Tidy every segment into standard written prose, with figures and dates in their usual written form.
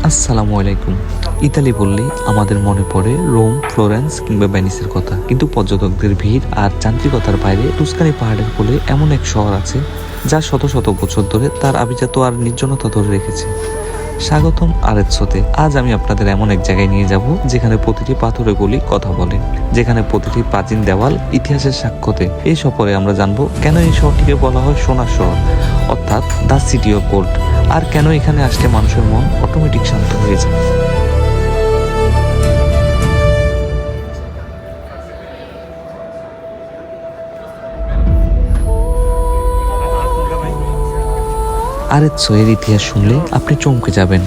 আসসালামু আলাইকুম। ইতালি বললেই আমাদের মনে পড়ে রোম, ফ্লোরেন্স কিংবা ভেনিসের কথা। কিন্তু পর্যটকদের ভিড় আর যান্ত্রিকতার বাইরে টুস্কানি পাহাড়ের কোলে এমন এক শহর আছে যা শত শত বছর ধরে তার আভিজাত্য আর নির্জনতা ধরে রেখেছে। স্বাগতম আরেৎসোতে। আজ আমি আপনাদের এমন এক জায়গায় নিয়ে যাব যেখানে প্রতিটি পাথরের গলি কথা বলে, যেখানে প্রতিটি প্রাচীন দেওয়াল ইতিহাসের সাক্ষ্য দেয়। এই সফরে আমরা জানবো কেন এই শহরটিকে বলা হয় সোনার শহর, অর্থাৎ দ্য সিটি অফ গোল্ড, আর কেন এখানে আসলে মানুষের মন অটোমেটিক শান্ত হয়ে যায়। আরেৎসো এর ইতিহাস শুনলে আপনি চমকে যাবেন।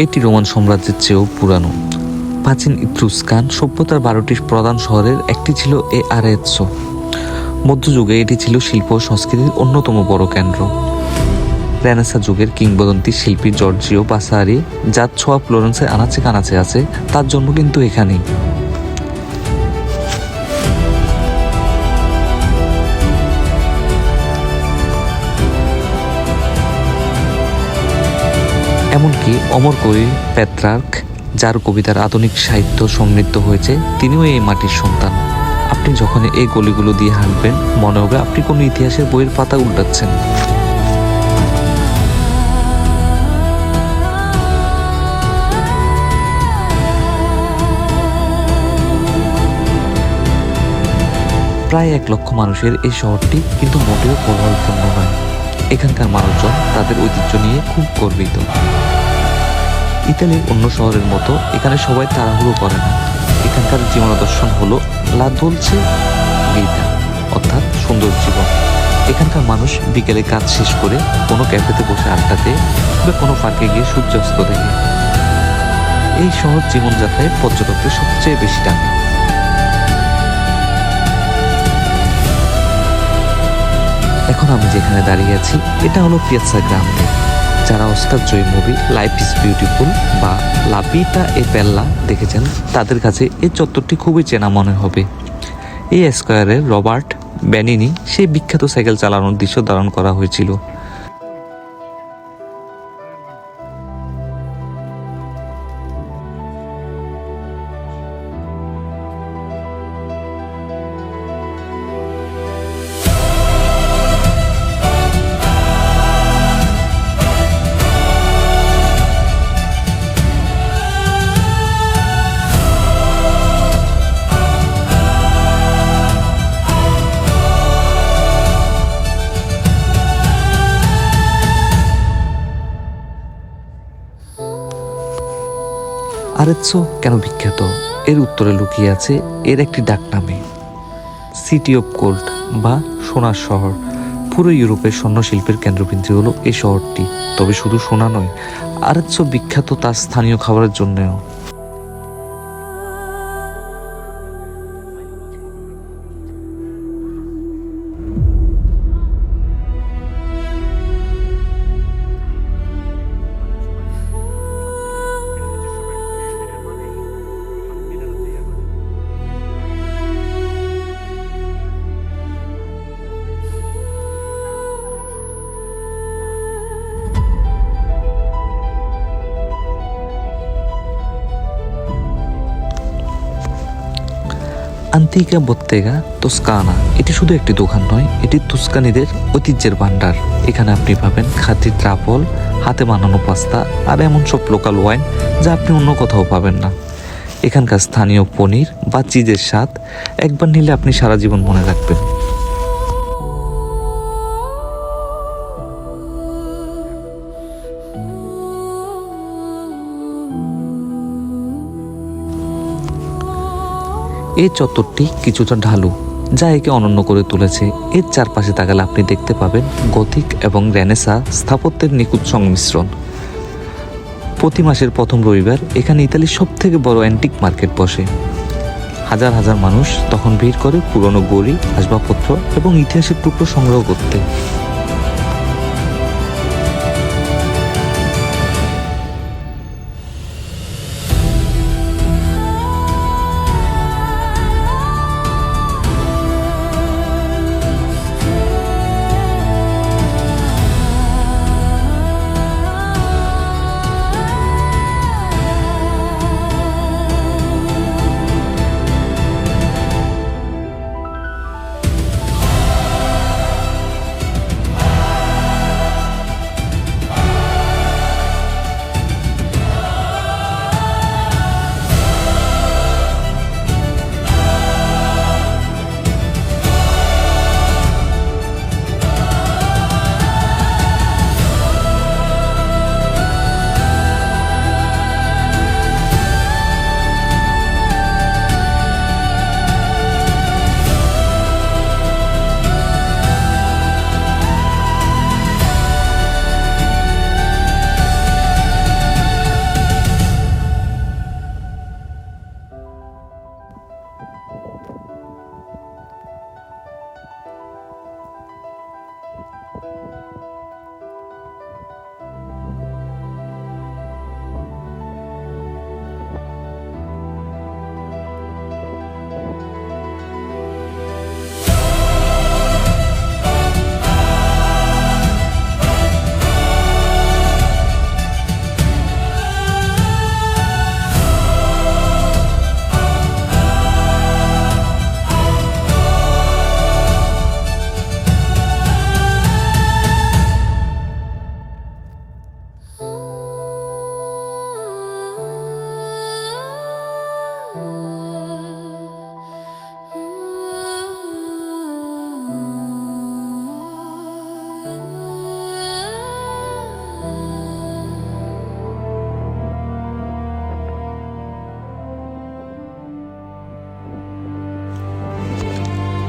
এটি রোমান সাম্রাজ্যের চেয়েও পুরানো। প্রাচীন ইত্রুস্কান সভ্যতার 12টি প্রধান শহরের একটি ছিল এই আরেৎসো। মধ্যযুগে এটি ছিল শিল্প ও সংস্কৃতির অন্যতম বড় কেন্দ্র। রেনেসাঁ যুগের কিংবদন্তি শিল্পী জর্জিও বাসারি, যার ছোঁয়া ফ্লোরেন্সের আনাচে কানাচে আছে, তার জন্ম কিন্তু এখানেই। এমনকি অমর কবি পেত্রার্ক, যার কবিতার আধুনিক সাহিত্য সমৃদ্ধ হয়েছে, তিনিও এই মাটির সন্তান। আপনি যখন এই গলিগুলো দিয়ে হাঁটবেন, মনে হবে আপনি কোনো ইতিহাসের বইয়ের পাতা উল্টাচ্ছেন। প্রায় 1 লক্ষ মানুষের এই শহরটি কিন্তু মোটেও কোলাহলপূর্ণ নয়। এখানকার মানুষজন তাদের ঐতিহ্য নিয়ে খুব গর্বিত। ইতালির অন্য শহরের মতো এখানে সবাই তাড়াহুড়ো করে না। এখানকার জীবনাদর্শন হলো লা দোলচে ভিটা, অর্থাৎ সুন্দর জীবন। এখানকার মানুষ বিকেলে কাজ শেষ করে কোনো ক্যাফেতে বসে আড্ডা দেয় বা কোনো পার্কে গিয়ে সূর্যাস্ত দেখে। এই শহর জীবনযাত্রায় পর্যটকদের সবচেয়ে বেশি টানে। এখন আমি যেখানে দাঁড়িয়ে আছি, এটা হলো পিয়াৎজা গ্রান্দে। যারা Oscar Joyee movie life is beautiful বা লা ভিটা এ বেল্লা দেখেছেন, তাদের কাছে এই চত্বরটি খুবই চেনা মনে হবে। এই স্কয়ারে রবার্ট বেনিনি সেই বিখ্যাত সাইকেল চালানোর দৃশ্য ধারণ করা হয়েছিল। আরেৎসো কেন বিখ্যাত? এর উত্তরে লুকিয়ে আছে এর একটি ডাক নামে, সিটি অফ গোল্ড বা সোনার শহর। পুরো ইউরোপের স্বর্ণ শিল্পের কেন্দ্রবিন্দু হলো এই শহরটি। তবে শুধু সোনা নয়, আরেৎসো বিখ্যাত তার স্থানীয় খাবারের জন্যও। আন্তিকা বত্তেগা তোস্কানা, এটি শুধু একটি দোকান নয়, এটি তুস্কানিদের ঐতিহ্যের ভান্ডার। এখানে আপনি পাবেন খাঁটি ট্রাফল, হাতে বানানো পাস্তা আর এমন সব লোকাল ওয়াইন যা আপনি অন্য কোথাও পাবেন না। এখানকার স্থানীয় পনির বা চিজের স্বাদ একবার নিলে আপনি সারা জীবন মনে রাখবেন। এই চত্বরটি কিছুটা ঢালু, যা একে অনন্য করে তুলেছে। এর চারপাশে তাকালে আপনি দেখতে পাবেন গথিক এবং রেনেসাঁ স্থাপত্যের নিখুঁত সংমিশ্রণ। প্রতি মাসের প্রথম রবিবার এখানে ইতালির সবথেকে বড় অ্যান্টিক মার্কেট বসে। হাজার হাজার মানুষ তখন ভিড় করে পুরনো গড়ি, আসবাবপত্র এবং ইতিহাসের টুকরো সংগ্রহ করতে।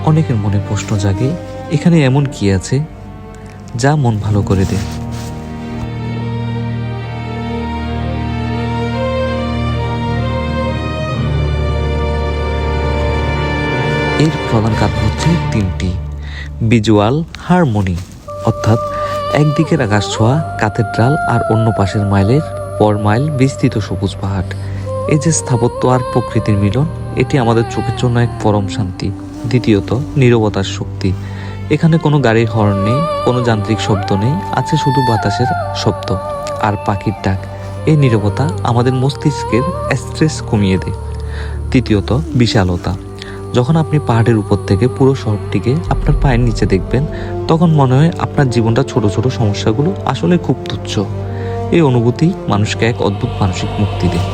অনেকের মনে প্রশ্ন জাগে, এখানে এমন কি আছে যা মন ভালো করে দেয়? এর প্রধান কারণ হচ্ছে তিনটি: ভিজুয়াল হারমোনি, অর্থাৎ একদিকের আকাশ ছোঁয়া ক্যাথেড্রাল আর অন্য পাশের মাইলের পর মাইল বিস্তৃত সবুজ পাহাড়। এই যে স্থাপত্য আর প্রকৃতির মিলন, এটি আমাদের চোখের জন্য এক পরম শান্তি। দ্বিতীয়ত, নীরবতার শক্তি। এখানে কোনো গাড়ির হর্ন নেই, কোনো যান্ত্রিক শব্দ নেই, আছে শুধু বাতাসের শব্দ আর পাখির ডাক। এই নীরবতা আমাদের মস্তিষ্কের স্ট্রেস কমিয়ে দেয়। তৃতীয়ত, বিশালতা। যখন আপনি পাহাড়ের উপর থেকে পুরো শহরটিকে আপনার পায়ের নিচে দেখবেন, তখন মনে হয় আপনার জীবনটা ছোট ছোট সমস্যাগুলো আসলে খুব তুচ্ছ। এই অনুভূতি মানুষকে এক অদ্ভুত মানসিক মুক্তি দেয়।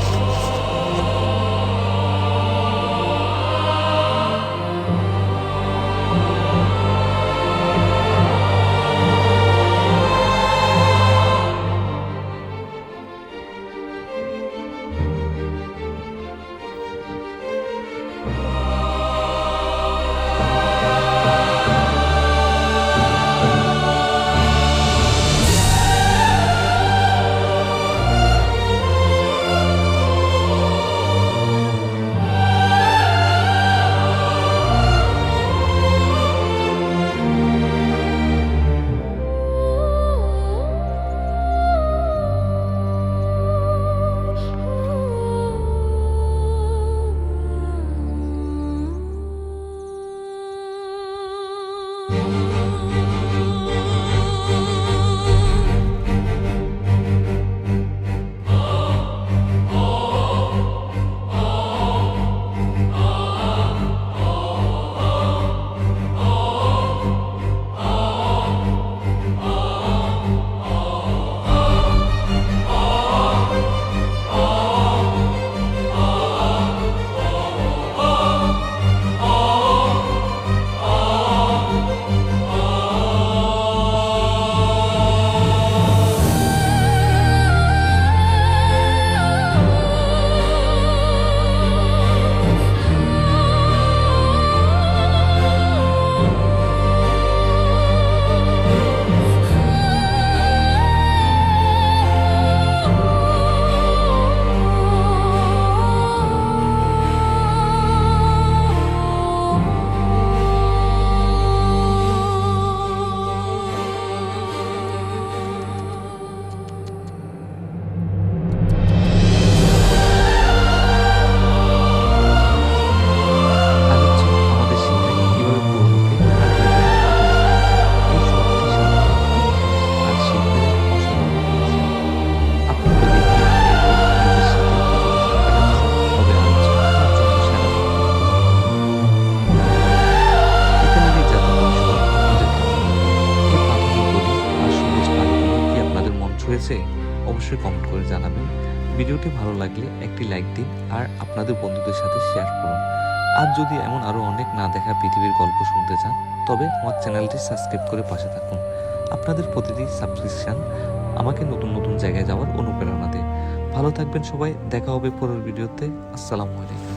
অবশ্যই কমেন্ট করে জানাবেন। ভিডিওটি ভালো লাগলে একটি লাইক দিন আর আপনাদের বন্ধুদের সাথে শেয়ার করুন। আর যদি এমন আরও অনেক না দেখা পৃথিবীর গল্প শুনতে চান, তবে আমার চ্যানেলটি সাবস্ক্রাইব করে পাশে থাকুন। আপনাদের প্রতিটি সাবস্ক্রিপশন আমাকে নতুন নতুন জায়গায় যাওয়ার অনুপ্রেরণা দেয়। ভালো থাকবেন সবাই, দেখা হবে পরের ভিডিওতে। আসসালামু আলাইকুম।